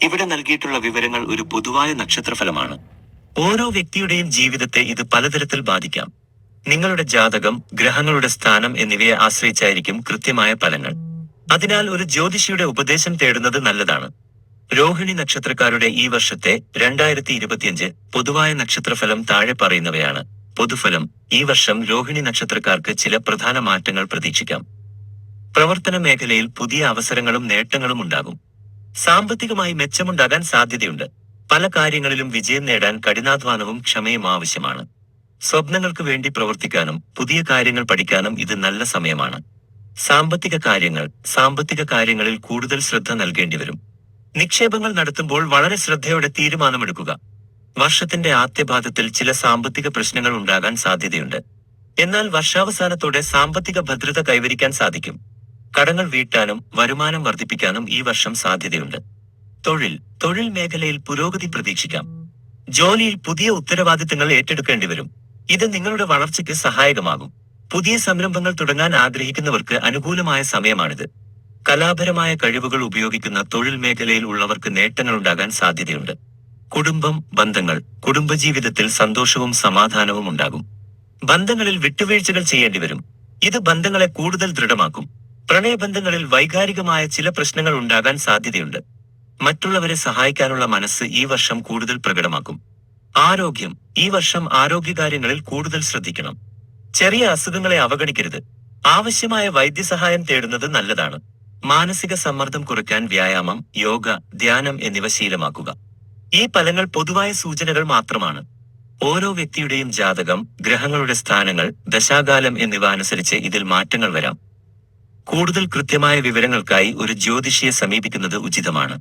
ഇവിടെ നൽകിയിട്ടുള്ള വിവരങ്ങൾ ഒരു പൊതുവായ നക്ഷത്രഫലമാണ്. ഓരോ വ്യക്തിയുടെയും ജീവിതത്തെ ഇത് പലതരത്തിൽ ബാധിക്കാം. നിങ്ങളുടെ ജാതകം, ഗ്രഹങ്ങളുടെ സ്ഥാനം എന്നിവയെ ആശ്രയിച്ചായിരിക്കും കൃത്യമായ ഫലങ്ങൾ. അതിനാൽ ഒരു ജ്യോതിഷിയുടെ ഉപദേശം തേടുന്നത് നല്ലതാണ്. രോഹിണി നക്ഷത്രക്കാരുടെ ഈ വർഷത്തെ 2025 പൊതുവായ നക്ഷത്രഫലം താഴെ പറയുന്നവയാണ്. പൊതുഫലം: ഈ വർഷം രോഹിണി നക്ഷത്രക്കാർക്ക് ചില പ്രധാന മാറ്റങ്ങൾ പ്രതീക്ഷിക്കാം. പ്രവർത്തന മേഖലയിൽ പുതിയ അവസരങ്ങളും നേട്ടങ്ങളും ഉണ്ടാകും. സാമ്പത്തികമായി മെച്ചമുണ്ടാകാൻ സാധ്യതയുണ്ട്. പല കാര്യങ്ങളിലും വിജയം നേടാൻ കഠിനാധ്വാനവും ക്ഷമയും ആവശ്യമാണ്. സ്വപ്നങ്ങൾക്ക് വേണ്ടി പ്രവർത്തിക്കാനും പുതിയ കാര്യങ്ങൾ പഠിക്കാനും ഇത് നല്ല സമയമാണ്. സാമ്പത്തിക കാര്യങ്ങളിൽ കൂടുതൽ ശ്രദ്ധ നൽകേണ്ടിവരും. നിക്ഷേപങ്ങൾ നടത്തുമ്പോൾ വളരെ ശ്രദ്ധയോടെ തീരുമാനമെടുക്കുക. വർഷത്തിന്റെ ആദ്യപാദത്തിൽ ചില സാമ്പത്തിക പ്രശ്നങ്ങൾ ഉണ്ടാകാൻ സാധ്യതയുണ്ട്. എന്നാൽ വർഷാവസാനത്തോടെ സാമ്പത്തിക ഭദ്രത കൈവരിക്കാൻ സാധിക്കും. കടങ്ങൾ വീട്ടാനും വരുമാനം വർദ്ധിപ്പിക്കാനും ഈ വർഷം സാധ്യതയുണ്ട്. തൊഴിൽ മേഖലയിൽ പുരോഗതി പ്രതീക്ഷിക്കാം. ജോലിയിൽ പുതിയ ഉത്തരവാദിത്തങ്ങൾ ഏറ്റെടുക്കേണ്ടിവരും. ഇത് നിങ്ങളുടെ വളർച്ചയ്ക്ക് സഹായകമാകും. പുതിയ സംരംഭങ്ങൾ തുടങ്ങാൻ ആഗ്രഹിക്കുന്നവർക്ക് അനുകൂലമായ സമയമാണിത്. കലാപരമായ കഴിവുകൾ ഉപയോഗിക്കുന്ന തൊഴിൽ മേഖലയിൽ ഉള്ളവർക്ക് നേട്ടങ്ങളുണ്ടാകാൻ സാധ്യതയുണ്ട്. ബന്ധങ്ങൾ: കുടുംബജീവിതത്തിൽ സന്തോഷവും സമാധാനവും ഉണ്ടാകും. ബന്ധങ്ങളിൽ വിട്ടുവീഴ്ചകൾ ചെയ്യേണ്ടിവരും. ഇത് ബന്ധങ്ങളെ കൂടുതൽ ദൃഢമാക്കും. പ്രണയബന്ധങ്ങളിൽ വൈകാരികമായ ചില പ്രശ്നങ്ങൾ ഉണ്ടാകാൻ സാധ്യതയുണ്ട്. മറ്റുള്ളവരെ സഹായിക്കാനുള്ള മനസ്സ് ഈ വർഷം കൂടുതൽ പ്രകടമാക്കും. ആരോഗ്യം: ഈ വർഷം ആരോഗ്യകാര്യങ്ങളിൽ കൂടുതൽ ശ്രദ്ധിക്കണം. ചെറിയ അസുഖങ്ങളെ അവഗണിക്കരുത്. ആവശ്യമായ വൈദ്യസഹായം തേടുന്നത് നല്ലതാണ്. മാനസിക സമ്മർദ്ദം കുറയ്ക്കാൻ വ്യായാമം, യോഗ, ധ്യാനം എന്നിവ ശീലമാക്കുക. ഈ ഫലങ്ങൾ പൊതുവായ സൂചനകൾ മാത്രമാണ്. ഓരോ വ്യക്തിയുടെയും ജാതകം, ഗ്രഹങ്ങളുടെ സ്ഥാനങ്ങൾ, ദശാകാലം എന്നിവ അനുസരിച്ച് ഇതിൽ മാറ്റങ്ങൾ വരാം. കൂടുതൽ കൃത്യമായ വിവരങ്ങൾക്കായി ഒരു ജ്യോതിഷിയെ സമീപിക്കുന്നത് ഉചിതമാണ്.